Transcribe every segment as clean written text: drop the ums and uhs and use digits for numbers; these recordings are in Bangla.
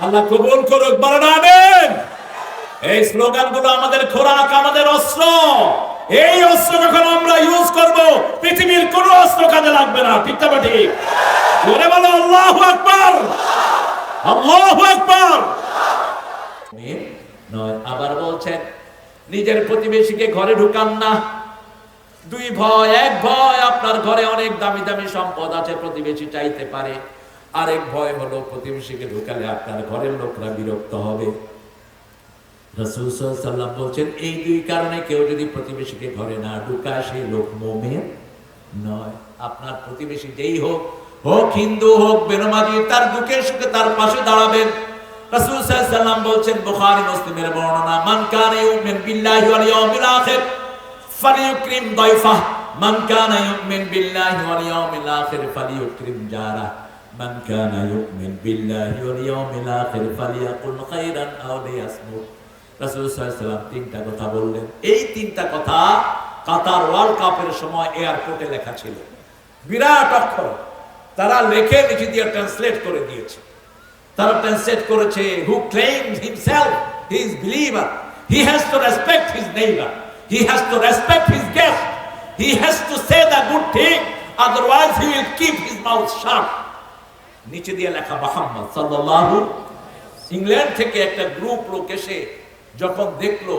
আল্লাহ কবুল করুক, বলেন আমিন। এই স্লোগানগুলো আমাদের খোরাক, আমাদের অস্ত্র। এই অস্ত্র যখন আমরা ইউজ করব, পৃথিবীর কোন অস্ত্র কাজে লাগবে না। ঠিক না ঠিক? জোরে বলো আল্লাহু আকবার, আল্লাহু আকবার। নয়, আবার বলছেন নিজের প্রতিবেশীকে ঘরে ঢুকান না। দুই ভয়, এক ভয় আপনার ঘরে অনেক দামি দামি সম্পদ আছে, প্রতিবেশী চাইতে পারে। আরেক ভয় হলো প্রতিবেশীকে ঢুকালে আপনার ঘরের লোকরা বিরক্ত হবে। রাসূল সাল্লাল্লাহু আলাইহি ওয়াসাল্লাম বলেন এই দুই কারণে কেউ যদি প্রতিবেশীকে ঘরে না ঢুকায় সেই লোক মুমিন নয়। আপনার প্রতিবেশী যেই হোক, হোক হিন্দু হোক বেনমাজি, তার দুঃখে সুখে তার পাশে দাঁড়াবেন। রাসূল সাল্লাল্লাহু আলাইহি ওয়াসাল্লাম বলেন, বুখারী মুসলিমের বর্ণনা, মান কানা ইউমিন বিল্লাহি ওয়াল ইয়াউমিল আখির ফালিয়ুকরিম দাইফাহ, মান কানা ইউমিন বিল্লাহি ওয়াল ইয়াউমিল আখির ফালিয়ুকরিম জারাহ, মান কানা ইউমিন বিল্লাহি ওয়াল ইয়াউমিল আখির ফালিয়াকুল খায়রান আও লিয়াসমুত। রাসূল সাল্লাল্লাহু আলাইহি ওয়াসাল্লাম তিনটা কথা বললেন। এই তিনটা কথা কাতার ওয়ার্ল্ড কাপের সময় এয়ারপোর্টে লেখা ছিল, বিরাট অক্ষর। তারা লেখে নিচে দিয়ে ট্রান্সলেট করে দিয়েছে। তারা ট্রান্সলেট করেছে, who claims himself he is believer, he has to respect his neighbour, he has to respect his guest, he has to say the good thing, otherwise he will keep his mouth shut. নিচে দিয়ে লেখা মুহাম্মদ সাল্লাল্লাহু। ইংল্যান্ড থেকে একটা গ্রুপ লোক এসে যখন দেখলো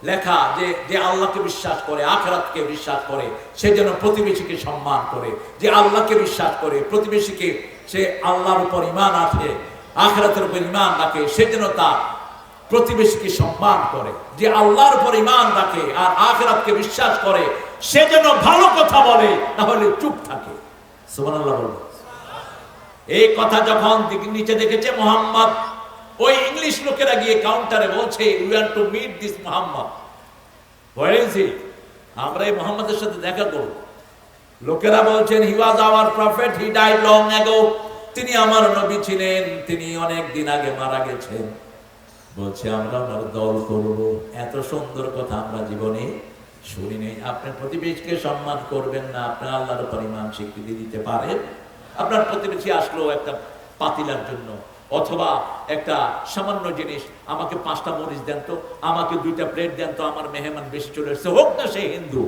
লেখা যে যে আল্লাহকে বিশ্বাস করে, আখিরাতকে বিশ্বাস করে, সে যেন প্রতিবেশীকে সম্মান করে। যে আল্লাহকে বিশ্বাস করে, প্রতিবেশীকে, সে আল্লাহর উপর ঈমান আছে, আখিরাতের উপর ঈমান রাখে, সে যেন তার প্রতিবেশীকে সম্মান করে। যে আল্লাহর উপর ঈমান রাখে আর আখিরাতকে বিশ্বাস করে, সে যেন ভালো কথা বলে, না হলে চুপ থাকে। সুবহানাল্লাহ বলো। এই কথা যখন নিচে দেখেছে মুহাম্মদ, ওই ইংলিশ লোকেরা গিয়ে কাউন্টারে বলছে, we want to meet this Muhammad, where is he? আমরা এই মুহাম্মদের সাথে দেখা করব। লোকেরা বলছেন, he was our prophet, he died long ago, তিনি আমার নবী ছিলেন, তিনি অনেক দিন আগে মারা গেছেন। বলছে আমরা ওনার দল করব। এত সুন্দর কথা আমরা জীবনে শুনি নাই। আপনার প্রতিবেশীকে সম্মান করবেন না, আপনার আল্লাহর উপর ঈমান স্বীকৃতি দিতে পারেন। আপনার প্রতিবেশী আসলো একটা পাতিলার জন্য, অথবা একটা সামান্য জিনিস, আমাকে 5টা মরিচ দেন তো, আমাকে 2টা প্লেট দেন তো, আমার মেহমান বেশি চলে এসছে, হোক না সে হিন্দু।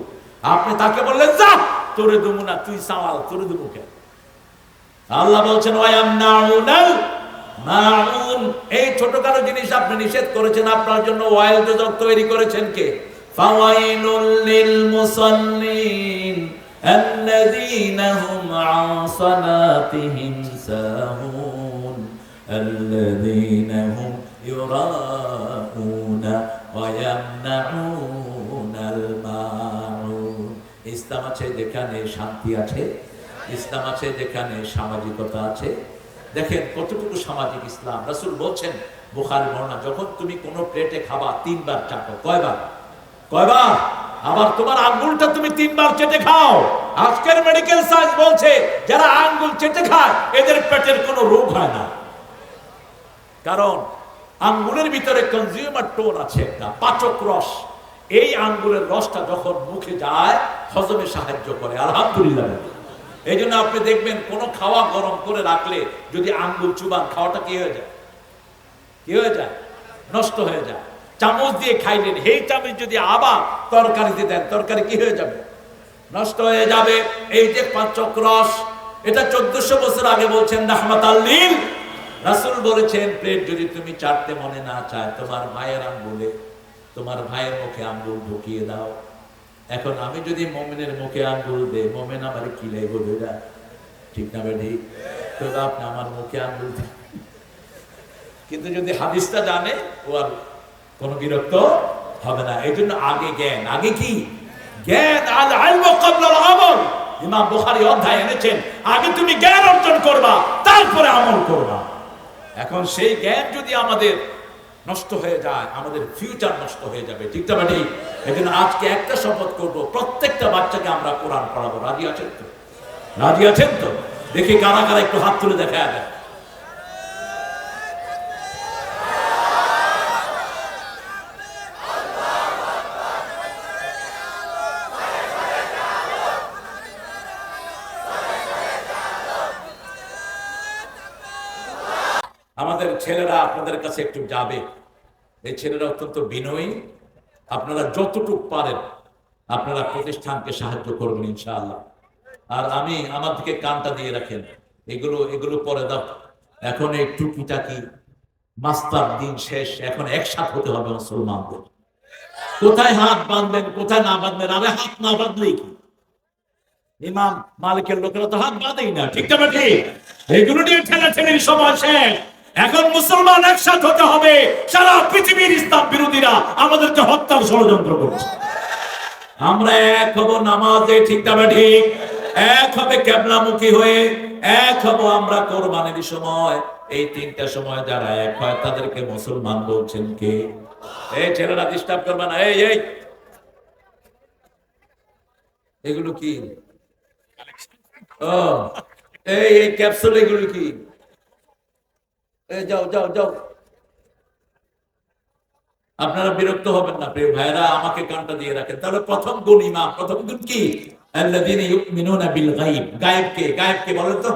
আপনি তাকে বললেন, যা তোরে দেবো না, তুই সাওয়াল, তোরে দেবো কেন? আল্লাহ বলছেন, ওয়ায়ামনাউনাল মাউন, এই ছোটখাটো জিনিস আপনি নিষেধ করেছেন, আপনার জন্য ওয়াইল দোজখ তৈরি করেছেন কে? ফাওয়াইলুল লিল মুসাল্লিন আল্লাযীনা হুম আন সালাতিহিম সাহুন আল্লাযীনা হুম ইউরাউনা ওয়া ইয়ামনাউনাল মাউন। ইসলাম আছে যেখানে শান্তি আছে, ইসলাম আছে যেখানে সামাজিকতা আছে। দেখেন কতটুকু সামাজিক ইসলাম। রাসূল বলছেন, বুখারী বর্ণনা, যখন তুমি কোন প্লেটে খাবা 3 বার চাটো। কয়বার? কয়বার? আবার তোমার আঙ্গুলটা তুমি 3 বার চেটে খাও। আজকের মেডিকেল সায়েন্স বলছে, যারা আঙ্গুল চেটে খায় এদের পেটের কোনো রোগ হয় না। কারণ আঙ্গুলের ভিতরে কনজিউমার টোন আছে, একটা পাচক রস। এই আঙ্গুলের রসটা যখন মুখে যায় হজমে সাহায্য করে। আলহামদুলিল্লাহ। এই জন্য আপনি দেখবেন কোনো খাওয়া গরম করে রাখলে যদি আঙ্গুল চুবান, খাওয়াটা কি হয়ে যায়? কি হয়ে যায়? নষ্ট হয়ে যায়। চামচ দিয়ে খাইলেন, এই চামচ যদি আবার তরকারিতে দেন, তরকারি কি হয়ে যাবে? নষ্ট হয়ে যাবে। এই যে পাচক রস, এটা 1400 বছর আগে বলছেন রাহমাতাল লিল। রাসূল বলেছেন, প্লেট যদি তুমি চাটতে মনে না চায়, তোমার ভাইয়ের আঙ্গুলে, তোমার ভাইয়ের মুখে আঙ্গুল ঢুকিয়ে দাও। এখন আমি যদি মুমিনের মুখে আঙ্গুল দেই, মুমিন আমার কি লাগবে বেটা? ঠিক না বেটি? তো আপনি আমার মুখে আঙ্গুল দেন, কিন্তু যদি হাদিসটা জানে, ও আর কোনো বিরক্ত হবে না। এই জন্য আগে জ্ঞান। আগে কি? জ্ঞান। আল ইলমু ক্বাবলা আল আমল। ইমাম বুখারী অধ্যায় এনেছেন, আগে তুমি জ্ঞান অর্জন করবা, তারপরে আমল করবা। এখন সেই জ্ঞান যদি আমাদের নষ্ট হয়ে যায়, আমাদের ফিউচার নষ্ট হয়ে যাবে। ঠিক না ঠিক? এই জন্য আজকে একটা শপথ করব, প্রত্যেকটা বাচ্চাকে আমরা কোরআন পড়াবো। রাজি আছেন তো? রাজি আছেন তো? দেখি কারা কারা একটু হাত তুলে দেখা যায়। আমাদের ছেলেরা আপনাদের কাছে একটু যাবে। এই ছেলেরা অত্যন্ত বিনয়ী। আপনারা যতটুকু পারেন আপনারা প্রতিষ্ঠানকে সাহায্য করবেন ইনশাআল্লাহ। আর আমি আমার দিকে কানটা দিয়ে রাখেন, এগুলো এগুলো পরে দাও। এখন এই টুকিটাকি মাস্টার দিন শেষ, এখন একসাথে হতে হবে মুসলমানদের। কোথায় হাত বাঁধবেন কোথায় না বাঁধবেন? আরে হাত না বাঁধলেই কি? ইমাম মালিকের লোকেরা তো হাত বাঁধেই না, ঠিক না ঠিক? এগুলো নিয়ে ঠেলাঠেলির সময় শেষ। এখন মুসলমান একসাথে হতে হবে। সারা পৃথিবীর ইসলাম বিরোধীরা আমাদেরকে হত্যার ষড়যন্ত্র করছে। আমরা এক হব নামাজে, ঠিক না ঠিক? এক হবে কেবলামুখী হয়ে, এক হব আমরা কোরবানির সময়। এই তিনটা সময় যারা এক হয় তাদেরকে মুসলমান বলছেন কে? এই ছেলেরা ডিস্টার্ব করবে না। এই এই এগুলো কি? ও এই এই ক্যাপসুল, এগুলো কি? এই যাও যাও যাও। আপনারা বিরক্ত হবেন না প্রিয় ভাইরা, আমাকে কানটা দিয়ে রাখেন। তাহলে প্রথম গুণ ইমান, প্রথম গুণ কি? আল্লাযীনা ইউমিনুনা বিল গায়ব। গায়েব কে? গায়েব কে বলেন তো?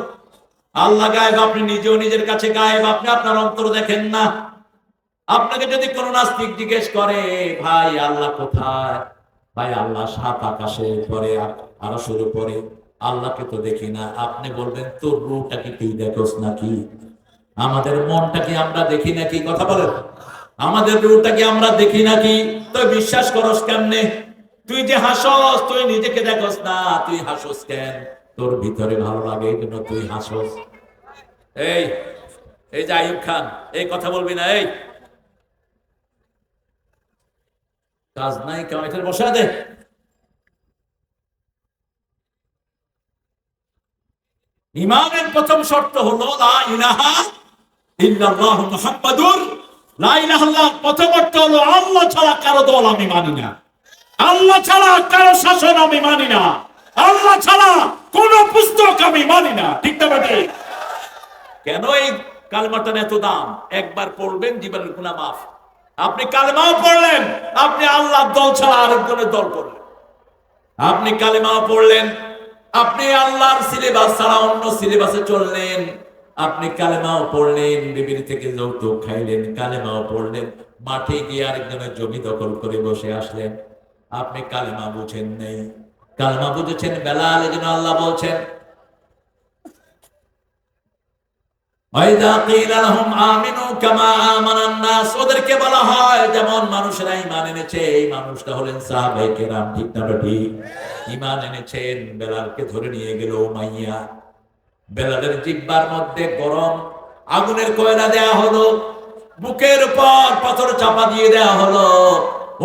আল্লাহ গায়েব, আপনি নিজেও নিজের কাছে গায়েব, আপনি আপনার অন্তর দেখেন না। আপনাকে যদি কোনো নাস্তিক জিজ্ঞেস করে ভাই আল্লাহ কোথায়, ভাই আল্লাহ সাত আকাশে পরে, আরশের উপরে, আল্লাহকে তো দেখি না। আপনি বলবেন তোর রূহটা কি তুই দেখোস নাকি? আমাদের মনটা কি আমরা দেখি নাকি? কথা বলেন, আমাদের রূহটা কি আমরা দেখি নাকি? তুই বিশ্বাস করস কেমনে? তুই যে হাসস, তুই নিজেকে দেখোস না, তুই হাসস কেন? তোর ভিতরে ভালো লাগে এই জন্য তুই হাসস। এই এই যে আইয়ুব খান, এই কথা বলবি না। এই কাজ নাই, কামাইটার বসা দে। ইমানের প্রথম শর্ত হলো লা ইলাহা ইল্লাল্লাহু মুহাম্মাদুর। লা ইলাহা ইল্লাল্লাহ প্রথম অর্থ হলো আল্লাহ ছাড়া কারো দল আমি মানি না, আল্লাহ ছাড়া কারো শাসন আমি মানি না, আল্লাহ ছাড়া কোন পুস্তক আমি মানি না, ঠিক না বেটি? কেন এই কালেমাটার এত দাম? একবার পড়বেন জীবনের গুনাহ মাফ। আপনি কালেমাও পড়লেন, আপনি আল্লাহর দল ছাড়া আরেকজনের দল করলেন। আপনি কালেমাও পড়লেন, আপনি আল্লাহর সিলেবাস ছাড়া অন্য সিলেবাসে চললেন। আপনি কালেমাও পড়লেন, বিবির থেকে যৌতুক খাইলেন। কালেমাও পড়লেন, মাঠে গিয়ে আরেকজনের জমি দখল করে বসে আসলেন। আপনি কালেমা বুঝেন নেই। কালেমা বুঝেছেন বেলাল, এজন্য আল্লাহ বলছেন ওদেরকে বলা হয় যেমন মানুষেরা ঈমান এনেছে, এই মানুষটা হলেন সাহাবায়ে কেরাম, ঠিক না ঠিক? ঈমান এনেছেন, বেলালকে ধরে নিয়ে গেল উমাইয়া। বেলালের জিহ্বার মধ্যে গরম আগুনের কয়লা দেয়া হলো, বুকের উপর পাথর চাপা দিয়ে দেয়া হলো,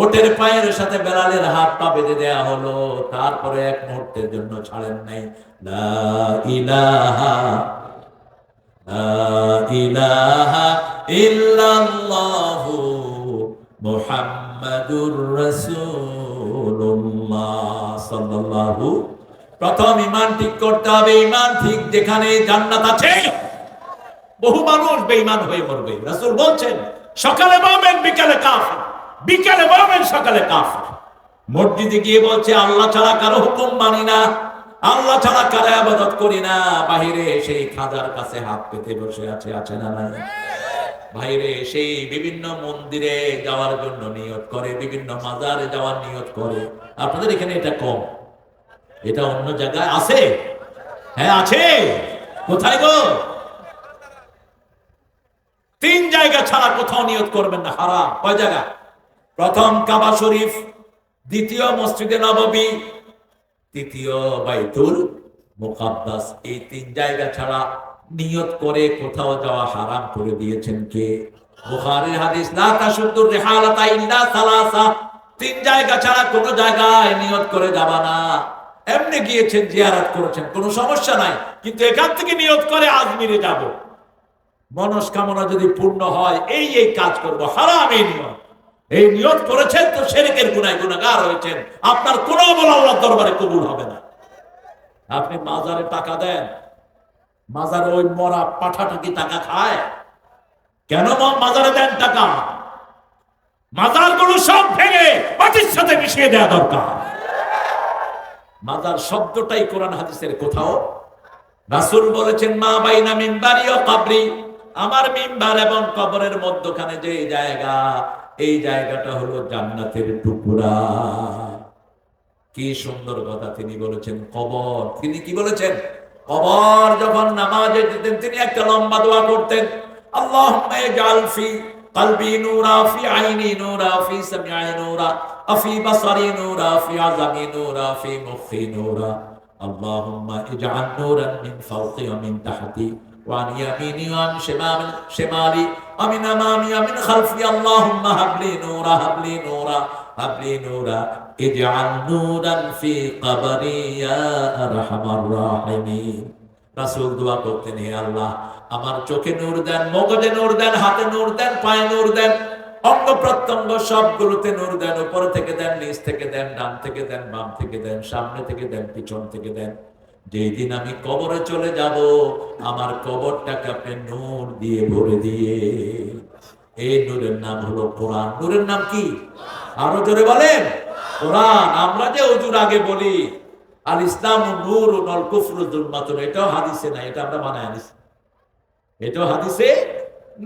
ওটের পায়ের সাথে বেলালের হাত পা বেঁধে দেয়া হলো। তারপরে এক মুহূর্তের জন্য ছাড়েন নাই। লা ইলাহা ইলাহা ইল্লাল্লাহু মুহাম্মাদুর রাসূলুল্লাহ সাল্লাল্লাহু। প্রথম ঈমান ঠিক করতে হবে। ঈমান ঠিক যেখানে জান্নাত আছে। বহু মানুষ বেঈমান হয়ে মরবে। রাসূল বলছেন সকালে মুমিন বিকালে কাফির, বিকালে মুমিন সকালে কাফির। মসজিদে গিয়ে বলছে আল্লাহ ছাড়া কারো হুকুম মানি না, আল্লাহ ছাড়া কারো ইবাদত করি না। বাহিরে সেই খাজার কাছে হাত পেতে বসে আছে, আছে না নাই? বাইরে সেই বিভিন্ন মন্দিরে যাওয়ার জন্য নিয়ত করে, বিভিন্ন মাজারে যাওয়ার নিয়ত করে। আপনাদের এখানে এটা কম, এটা অন্য জায়গায় আছে। হ্যাঁ আছে। কোথায় গো? 3 জায়গা ছাড়া কোথাও নিয়ত করবেন না, হারাম। কয় জায়গা? প্রথম কাবা শরীফ, দ্বিতীয় মসজিদে নববী, তৃতীয় বাইতুল মুকাদ্দাস। এই 3 জায়গা ছাড়া নিয়ত করে কোথাও যাওয়া হারাম করে দিয়েছেন কে? বুখারীর হাদিস, লা তাশুদ্দুর রিহালাতা ইল্লা সালাসা। 3 জায়গা ছাড়া কোনো জায়গায় নিয়ত করে যাবা না। এমনি গিয়েছেন, জিয়ারত করেছেন, কোনো সমস্যা নাই, কিন্তু এখান থেকে নিয়ত করে আজমিরে যাব, মনস্কামনা যদি পূর্ণ হয় এই এই কাজ করব, হারাম এই নিয়ত। এই নিয়ত করেছেন তো শিরকের গুনাহে গুনাহগার হয়েছেন, আপনার কোনো আমল আল্লাহর দরবারে কবুল হবে না। আপনি মাজারে টাকা দেন, মাজারে ওই মরা পাঠাটা কি টাকা খায়? কেন মাজারে দেন টাকা? মাজারগুলো সব ভেঙে মাটির সাথে মিশিয়ে দেওয়া দরকার। মাজার শব্দটাই কোরআন হাদিসের কোথাও। রাসূল বলেছেন মা বাইনা মিনবারি ওয়া কবরি, আমার মিম্বার এবং কবরের মধ্যখানে যে জায়গা, এই জায়গাটা হলো জান্নাতের টুকরা। কি সুন্দর কথা তিনি বলেছেন। কবর, তিনি কি বলেছেন? কবর যখন নামাজে যেতেন তিনি একটা লম্বা দোয়া করতেন, আল্লাহুম্মা ইজআল ফি কলবি নূরা, ফি আইনি নূরা, ফি সামঈ নূরা, ফি বাসারি নূরা, ফি আযামি নূরা, ফি মুখি নূরা, আল্লাহুম্মা ইজআল নূরান মিন ফাওকি ওয়া মিন তাহতি ওয়া আন ইয়ামিনি ওয়া আন শিমালি ওয়া মিন আমামি ওয়া মিন খালফি, আল্লাহুম্মা হাবলি নূরা, হাবলি নূরা, হাবলি নূরা, ইজআল নূরান ফি কবরি ইয়া আরহামার রাহিমিন। রাসূল দোয়া করতেন, হে আল্লাহ আমার চোখে নূর দেন, মগজে নূর দেন, হাতে নূর দেন, পায়ে নূর দেন, অঙ্গ প্রত্যঙ্গ সবগুলোতে নূর দেন। উপর থেকে দেন, নিচ থেকে দেন, ডান থেকে দেন, বাম থেকে দেন, সামনে থেকে দেন, পিছন থেকে দেন। যেই দিন আমি কবরে চলে যাব, আমার কবরটাকে আপনি নূর দিয়ে ভরে দিয়ে। এই নূরের নাম হলো কোরআন। নূরের নাম কি? আরো জোরে বলেন, কোরআন। আমরা যে ওযুর আগে বলি আল ইসলামু নূরুন ওয়াল কুফরু যুলমাতুন, এটাও হাদিসে নাই, এটা আমরা বানায় আনিছি। এটাও হাদিসে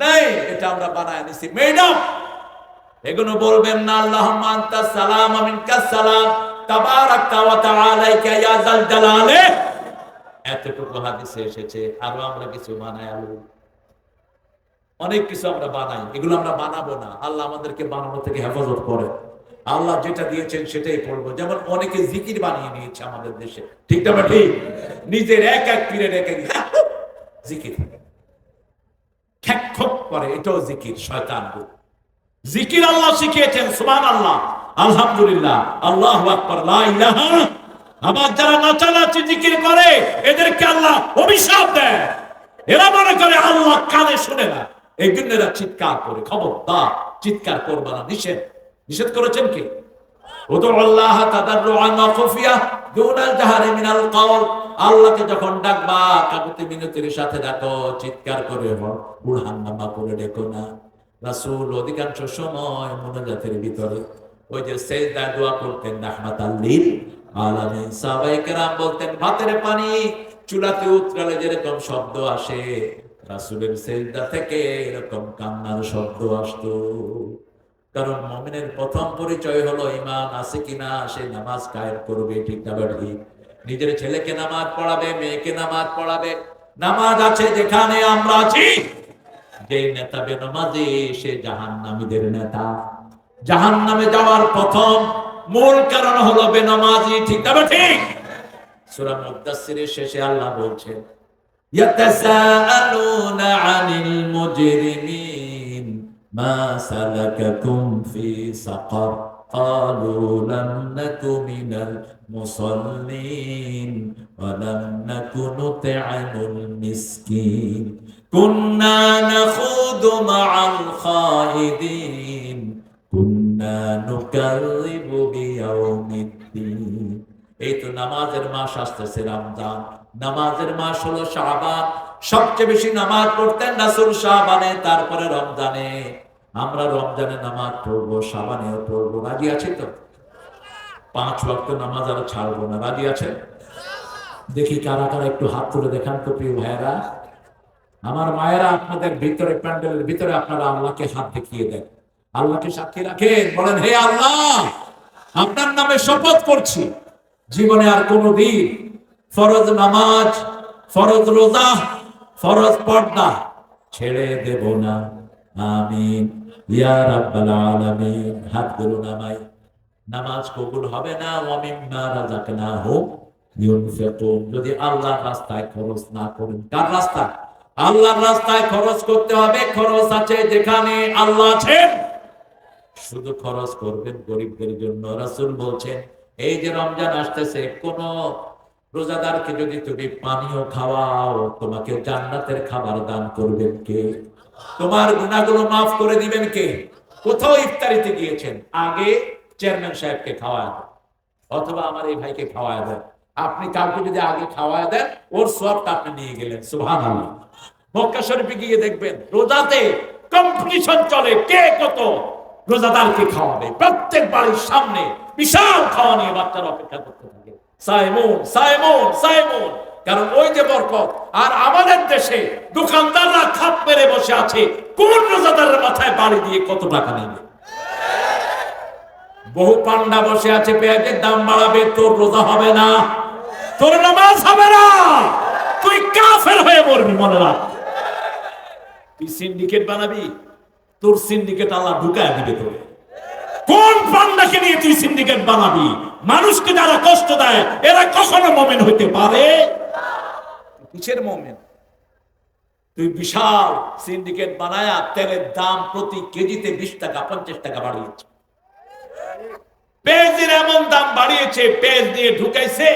নাই, এটা আমরা বানায় আনিছি, মেড আপ। এগুলো বলবেন না। আল্লাহুম্মা আনতাস সালাম ওয়া মিনকাস সালাম, তাবারাকতা ওয়া তাআলাকা ইয়া যাল জালালে। এতটুকু হাদিসে এসেছে। আরো আমরা কিছু বানাই, অনেক কিছু আমরা বানাই। এগুলো আমরা বানাবো না। আল্লাহ আমাদেরকে বানানো থেকে হেফাজত করে। আল্লাহ যেটা দিয়েছেন সেটাই পড়বো। যেমন অনেকে জিকির বানিয়ে নিয়েছে আমাদের দেশে, ঠিক না ঠিক? নিজের এক এক পীরের এক এক জিকির খ্যাক করে, এটাও জিকির, শয়তান। জিকির আল্লাহ শিখিয়েছেন, সুবহানাল্লাহ, আলহামদুলিল্লাহ, আল্লাহু আকবার, লা ইলাহা। আবার যারা নাচানাচি জিকির করে এদেরকে আল্লাহ অভিশাপ দেয়। এরা মনে করে আল্লাহ কানে শুনে না, এই জন্য এরা চিৎকার করে। খবরদার, চিৎকার করবা না, নিষেধ। নিষেধ করেছেন কে? উদুল্লাহ তাদাররুআন ওয়া খুফিয়া দুনাল জাহরি মিনাল কওল। আল্লাহকে যখন ডাকবা কাকুতি মিনতির সাথে ডাকো, চিৎকার করে হুড়হাঙ্গামা করে ডেকো না। রাসূল অধিকাংশ সময় মুনাজাতের ভিতরে ওই যে সিজদায় দোয়া করতেন, রাহমাতাল লিল আলামিন। সাহাবায়ে কেরাম বলতেন, ভাতের পানি চুলাতে উতরালে যেরকম শব্দ আসে, রাসূলের সিজদা থেকে এরকম কান্নার শব্দ আসতো। কারণ মুমিনের প্রথম পরিচয় হলো ঈমান আছে কিনা, সে নামাজ কায়েম করবে, ঠিক না ঠিক? নিজের ছেলেকে নামাজ পড়াবে, মেয়েকে নামাজ পড়াবে। নামাজ আছে যেখানে আমরা আছি। যে নেতা বেনামাজি সে জাহান্নামীদের নেতা। জাহান্নামে যাওয়ার প্রথম মূল কারণ হলো বেনামাজি, ঠিক না ঠিক? সূরা মুদাসসিরের শেষে আল্লাহ বলছেন, ইয়াতাসাআলুনা আনিল মুজরিমিন মা সালাকাকুম ফি সাকার ক্বালু লাম নাকু মিনাল মুসাল্লিন ওয়া লাম নাকু নুত'আমুল মিসকিন কুন্না নাখুদু মা'আল খাইদিন কুন্না নুকাযযিবু বিয়াউমিদ্দিন। এই তো নামাজের মাস আসতেছে, রমজান। নামাজের মাস হলো শাবান। সবচেয়ে বেশি নামাজ পড়তেন রাসূল শাবানে, তারপরে রমজানে। আমরা রমজানে নামাজ পড়বো, শাবানেও পড়বো। রাজি আছেন তো? 5 ওয়াক্ত নামাজ আর ছাড়বো না। রাজি আছেন? দেখি কারা কারা একটু হাত তুলে দেখান তো প্রিয় ভাইয়েরা। আমার মায়েরা, আপনাদের ভিতরে, প্যান্ডেলের ভিতরে আপনারা আল্লাহকে হাত দেখিয়ে দেন, আল্লাহকে সাক্ষী রাখেন, বলেন, হে আল্লাহ, আপনার নামে শপথ করছি জীবনে আর কোনদিন ফরজ নামাজ, ফরজ রোজা, ফরজ পর্দা ছেড়ে দেব না। আমিন ইয়া রাব্বাল আলামিন। হাতগুলো নামাই। নামাজ কবুল হবে না ওয়া মিম্মা রাযাকনাহুম ইউনফিকুন, যদি আল্লাহর রাস্তায় খরচ না করেন। কার রাস্তায়? আল্লাহর রাস্তায় খরচ করতে হবে। খরচ আছে যেখানে আল্লাহ আছেন, শুধু খরচ করবেন গরিবদের জন্য। রাসূল বলছেন, এই যে রমজান আসতেছে, কোন রোজাদারকে যদি তুমি পানীয় খাওয়াও, তোমাকে জান্নাতের খাবার দান করবেন কে? তোমার গুনাহগুলো মাফ করে দিবেন কে? কোথাও ইফতারিতে গিয়েছেন, আগে চেয়ারম্যান সাহেবকে খাওয়ায় দেন, অথবা আমার এই ভাইকে খাওয়ায় দেন। আপনি কাউকে যদি আগে খাওয়ায় দেন, ওর সওয়াবটা আপনি নিয়ে গেলেন। সুবহানাল্লাহ। মক্কা শরীফে গিয়ে দেখবেন রোজাতে কম্পিটিশন চলে, কে কত রোজাদারকে খাওয়াবে। প্রত্যেক বাড়ির সামনে বিশাল খাওয়া নিয়ে বাচ্চারা অপেক্ষা করতে থাকে। সাইমুন, সাইমুন, সাইমুন। কারণ ওই যে বরকত। আর আমাদের দেশে দোকানদাররা খাপ মেরে বসে আছে, কোন রোজাদারের মাথায় বাড়ি দিয়ে কত টাকা নেবে। বহু পান্ডা বসে আছে, পেঁয়াজের দাম বাড়াবে, তোর রোজা হবে না, তোর নামাজ হবে না, তুই কাফের হয়ে মরবি। মনে রাখ, তুই সিন্ডিকেট বানাবি, তোর সিন্ডিকেট আল্লাহ ঢুকায় দিবে তোরে। কোন পান্ডাকে নিয়ে তুই সিন্ডিকেট বানাবি? মানুষকে যারা কষ্ট দেয় এরা কখনো মুমিন হইতে পারে? কিসের মুমিন? তুই বিশাল সিন্ডিকেট বানায়া তেলের দাম প্রতি কেজিতে 20 টাকা 50 টাকা বাড়িয়েছে। পেঁয়াজের এমন দাম বাড়িয়েছে, পেঁয়াজ দিয়ে ঢুকাইছে